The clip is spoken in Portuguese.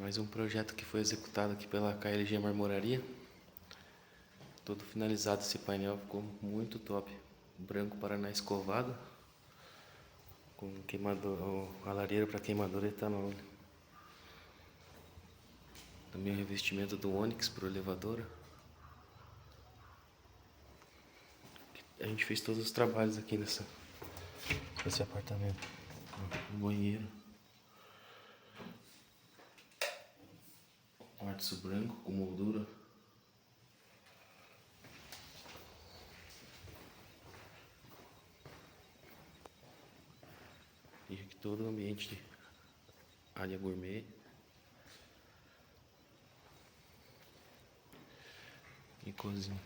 mais um projeto que foi executado aqui pela KLG Marmoraria. Todo finalizado esse painel, ficou muito top. Branco Paraná escovado, com queimador, a lareira para queimador etanol. Também o revestimento do Onix para o elevador. A gente fez todos os trabalhos aqui nesse apartamento. O banheiro. Quartzo branco com moldura. E aqui todo o ambiente de área gourmet. E cozinha.